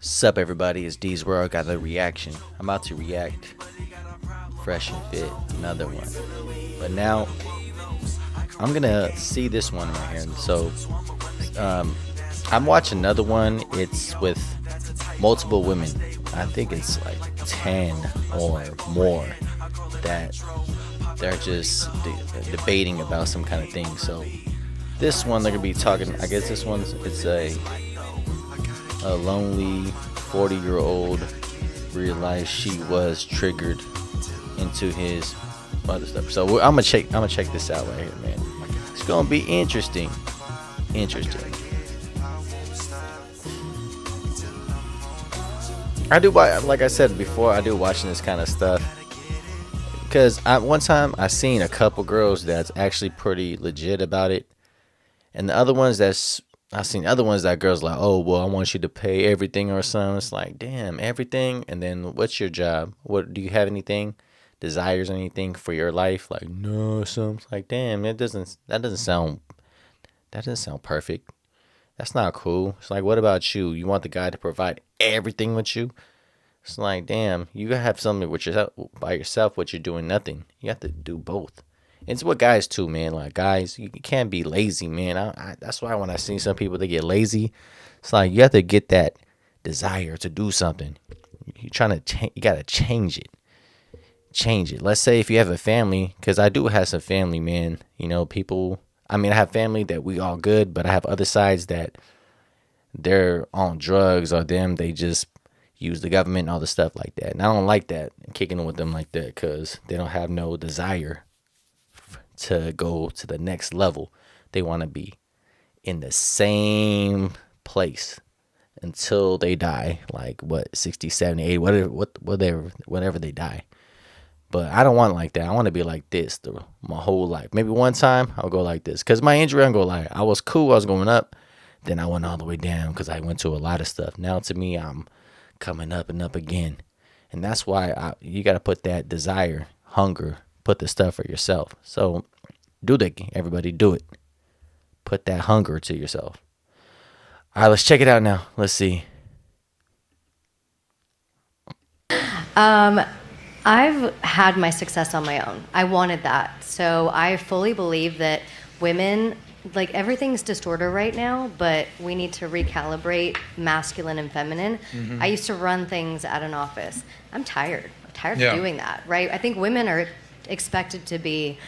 Sup everybody, it's D's World. Got a reaction. I'm about to react. Fresh and Fit, another one. But now I'm gonna see this one right here. So I'm watching another one. It's with multiple women. I think it's like 10 or more that they're just debating about some kind of thing. So this one they're gonna be talking. I guess this one's it's a lonely 40-year-old realized she was triggered into his other stuff. So I'm gonna check this out right here, man. It's gonna be interesting. I do, like I said before, I do watching this kind of stuff because one time I seen a couple girls that's actually pretty legit about it, and the other ones I've seen other ones that girls like, oh well, I want you to pay everything or something. It's like, damn, everything. And then what's your job? What do you have anything, desires or anything for your life? Like no, something like, damn, that doesn't sound perfect. That's not cool. It's like, what about you? You want the guy to provide everything with you? It's like, damn, you gotta have something with yourself by yourself, but you're doing nothing. You have to do both. And it's what guys too, man. Like guys, you can't be lazy, man. That's why when I see some people they get lazy, it's like you have to get that desire to do something. You gotta change it. Change it. Let's say if you have a family, because I do have some family, man. You know, people. I mean, I have family that we all good, but I have other sides that they're on drugs or they just use the government and all the stuff like that. And I don't like that, kicking with them like that, because they don't have no desire to go to the next level. They want to be in the same place until they die, like what, 60, 70, 80, whatever they die. But I don't want it like that. I want to be like this my whole life. Maybe one time I'll go like this. Because my injury, I'm going like, I was cool, I was going up. Then I went all the way down because I went to a lot of stuff. Now to me, I'm coming up and up again. And that's why you got to put that desire, hunger, put the stuff for yourself. So do that, everybody, do it. Put that hunger to yourself. All right, let's check it out now. Let's see. I've had my success on my own. I wanted that. So I fully believe that women, like everything's distorted right now, but we need to recalibrate masculine and feminine. I used to run things at an office. I'm tired. I'm tired of doing that, right? I think women are expected to be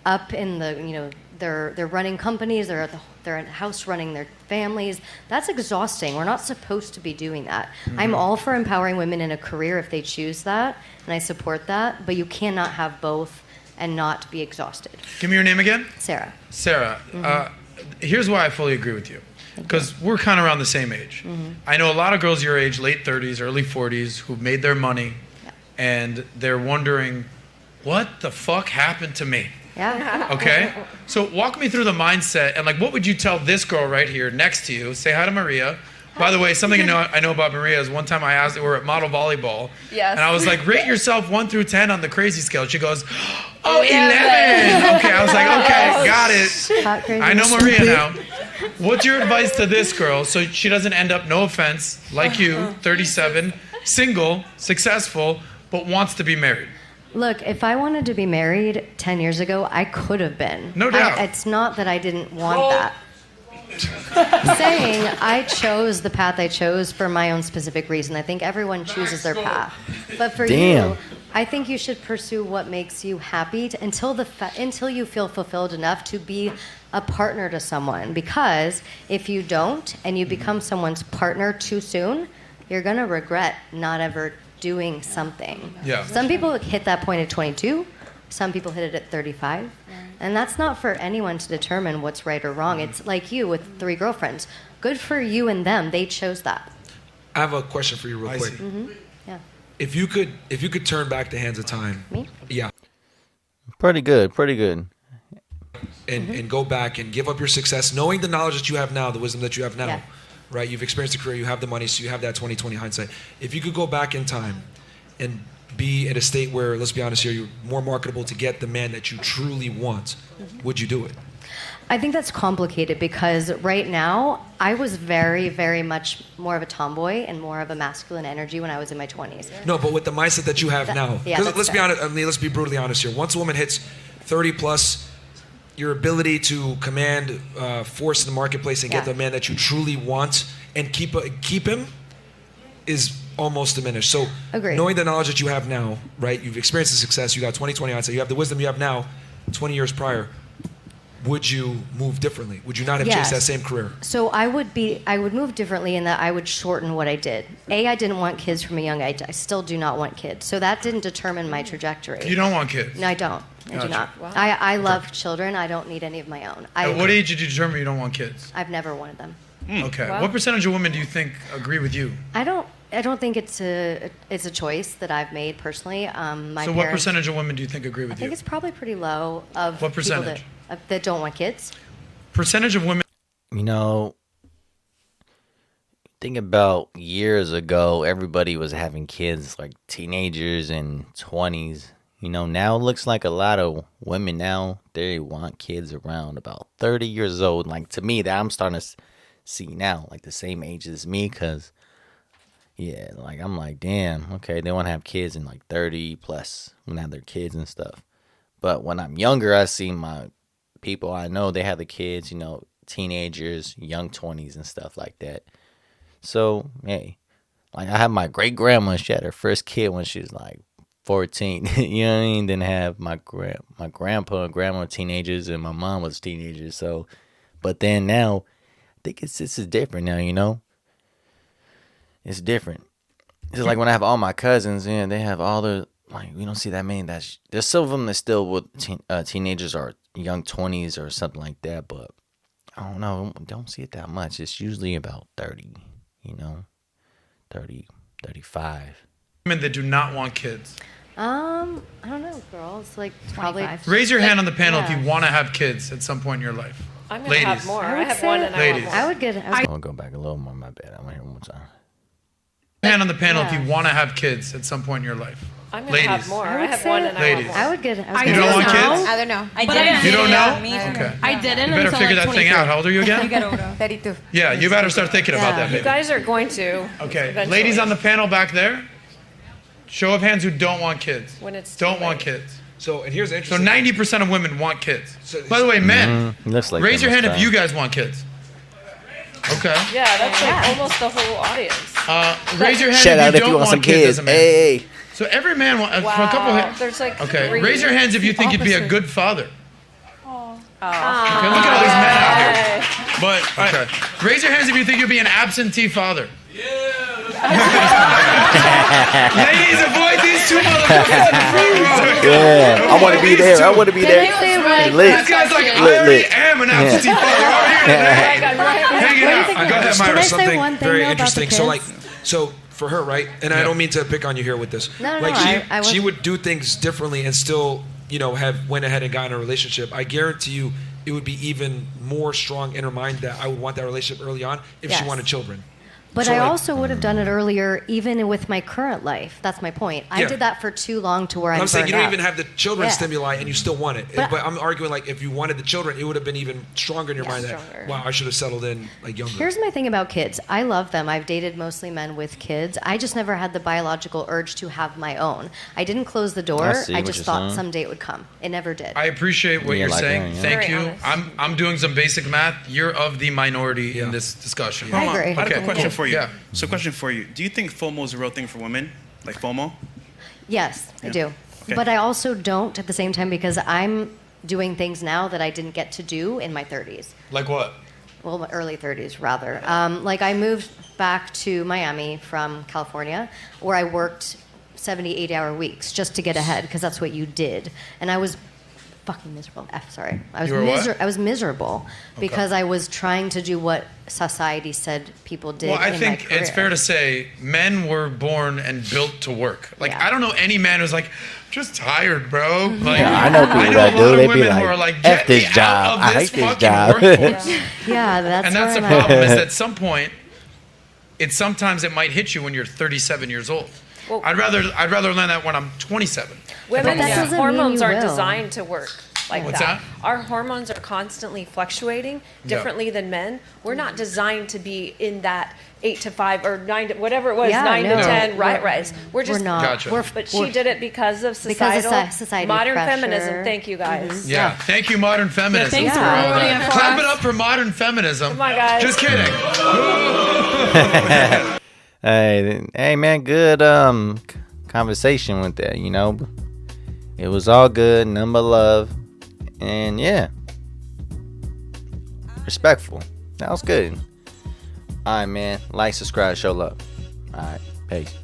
up in the, they're running companies, they're in the house running their families. That's exhausting. We're not supposed to be doing that. I'm all for empowering women in a career if they choose that, and I support that, but you cannot have both and not be exhausted. Give me your name again. Sarah. Sarah, here's why I fully agree with you. Because we're kind of around the same age. I know a lot of girls your age, late 30s, early 40s, who've made their money, and they're wondering, what the fuck happened to me? Yeah. Okay? So walk me through the mindset, and like, what would you tell this girl right here next to you? Say hi to Maria. By the way, something I know about Maria is one time I asked her, we were at model volleyball, and I was like, rate yourself 1 through 10 on the crazy scale. She goes, oh, 11. Okay, I was like, okay, got it. I know Maria now. What's your advice to this girl so she doesn't end up, no offense, like you, 37, single, successful, but wants to be married? Look, if I wanted to be married 10 years ago, I could have been. No doubt. It's not that I didn't want that. Saying I chose the path I chose for my own specific reason. I think everyone chooses their path. But for you, I think you should pursue what makes you happy until you feel fulfilled enough to be a partner to someone. Because if you don't and you become someone's partner too soon, you're going to regret not ever doing something. Yeah. Some people hit that point at 22. Some people hit it at 35. And that's not for anyone to determine what's right or wrong. It's like you with 3 girlfriends. Good for you and them. They chose that. I have a question for you real quick. Yeah. If you could turn back the hands of time. Me? Yeah. Pretty good. And go back and give up your success, knowing the knowledge that you have now, the wisdom that you have now. Yeah. Right? You've experienced a career, you have the money, so you have that 20/20 hindsight. If you could go back in time and be in a state where, let's be honest here, you're more marketable to get the man that you truly want, would you do it? I think that's complicated because right now I was very, very much more of a tomboy and more of a masculine energy when I was in my 20s. No, but with the mindset that you have now. Yeah, 'Cause that's let's be fair. honest. I mean, let's be brutally honest here. Once a woman hits 30 plus, your ability to command force in the marketplace and get Yeah. the man that you truly want and keep him is almost diminished. So Agreed. knowing the knowledge that you have now, right? You've experienced the success. You got 20/20 hindsight. You have the wisdom you have now. 20 years prior, would you move differently? Would you not have chased Yes. that same career? So I would move differently in that I would shorten what I did. I didn't want kids from a young age. I still do not want kids. So that didn't determine my trajectory. You don't want kids. No, I don't. I Gotcha. do not. I love children. I don't need any of my own. At what age did you determine you don't want kids? I've never wanted them. Okay. What percentage of women do you think agree with you? I don't think it's a choice that I've made personally. My So what parents- percentage of women do you think agree I with think you? it's probably pretty low of What people percentage? that don't want kids. Percentage of women. You know, think about years ago, everybody was having kids, like teenagers and 20s. You know, now it looks like a lot of women now, they want kids around about 30 years old. Like, to me, that I'm starting to see now, like the same age as me, because, yeah, like, I'm like, damn, okay, they want to have kids in like 30 plus when they have their kids and stuff. But when I'm younger, I see my people I know, they have the kids, you know, teenagers, young 20s and stuff like that. So, hey, like I have my great grandma, she had her first kid when she was like 14. You know what I mean? Then have my grandpa and grandma were teenagers and my mom was teenagers. So, but then now, I think this is different now, you know? It's different. It's like when I have all my cousins and they have all the, like, we don't see that many. There's some of them that still with teenagers or young 20s or something like that, but I don't know. Don't see it that much. It's usually about 30, you know, 30, 35. Women that do not want kids. I don't know, girl. It's like probably 25. Raise your hand on the panel yeah. if you want to have kids at some point in your life. I'm going to have Ladies. more. I I would have say- one and I want Ladies. more. I would get. I'm going to go back a little more. My bad. I want to hear it one more time. Hand on the panel if Yeah. you want to have kids at some point in your life. I'm going to have Ladies. more. I I would have say- one and I Ladies. want more. I would get. I You don't want kids? I don't know. I But didn't. You don't know? Me either. Okay. I didn't You better until figure like that thing out. How old are you again? You get older. 32. Yeah, you better start thinking about Yeah. that, You baby. guys are going to. Okay, eventually. ladies on the panel back there, show of hands who don't want kids. When it's too don't want late. kids. So, and here's the So interesting. 90% of women want kids. So- By the way, men, Looks like raise that your hand most if you time. guys want kids. Okay. Yeah, that's like almost the whole audience. Raise your hand Shout out if you don't want some kids as kids. a man. Hey. So every man wants. For a couple. There's like Okay. 3. Raise your hands if you think you'd be a Opposite. good father. Okay, look at all these men out here. But okay. Raise your hands if you think you'd be an absentee father. Ladies, avoid these two motherfuckers in the front row. Yeah. I want to be there. I want to be there. Lit. This guy's like, I Lit, already lit. am an absentee father. I'm here today. Hang it out. I got Can that, I Myra, say something one thing, very though, about the interesting. So, like, kids? so for her, right? And I Yeah. don't mean to pick on you here with this. No, like, no, I she wasn't- would do things differently and still, you know, have went ahead and got in a relationship. I guarantee you, it would be even more strong in her mind that I would want that relationship early on if she Yes. wanted children. But So, I like- also would have done it earlier, even with my current life. That's my point. I Yeah. did that for too long to where I'm I'm saying you don't burned even out. have the children Yeah. stimuli and you still want it. But, But- I'm arguing like if you wanted the children, it would have been even stronger in your mind stronger. that, wow, I should have settled in like younger. Here's my thing about kids. I love them. I've dated mostly men with kids. I just never had the biological urge to have my own. I didn't close the door. I see I what just you're thought saying. someday it would come. It never did. I appreciate what Yeah, you're like saying. that, yeah. Thank Very you. honest. I'm doing some basic math. You're of the minority in this discussion. I Hold on. agree. I have a Okay, question cool. for you. Yeah. So, question for you: do you think FOMO is a real thing for women, like FOMO? Yes, I do. Okay. But I also don't at the same time because I'm doing things now that I didn't get to do in my 30s. Like what? Well, my early 30s, rather. Like, I moved back to Miami from California, where I worked 70, 80-hour weeks just to get ahead, because that's what you did. And I was fucking miserable. Sorry. You were what? I was miserable because I was trying to do what society said people did Well, I in think my it's career. fair to say men were born and built to work. Like, Yeah. I don't know any man who's like, just tired, bro. Like, Yeah, I know people a that lot do. of They be women like, who are like, F get this me out job. of I this hate this fucking job. workforce. Yeah, that's And that's the where I'm at. problem is that at some point, sometimes it might hit you when you're 37 years old. Well- I'd rather learn that when I'm 27. Women's that doesn't mean hormones you aren't will. designed to work. like What's that. that? Our hormones are constantly fluctuating differently than men. We're not designed to be in that 8 to 5 or 9 to whatever it was, Yeah, 9 no. to 10 We're- rise. We're just We're not. Gotcha. But she did it because of Because of societal, society modern pressure. feminism. Thank you guys. Yeah. Thank you, modern feminism. thanks for for all ruining that. it for Clap us. it up for modern feminism. Come on, guys. Just kidding. Hey, man, good conversation with that. You know, it was all good, none but love, and yeah, respectful. That was good. All right, man. Like, subscribe, show love. All right, peace.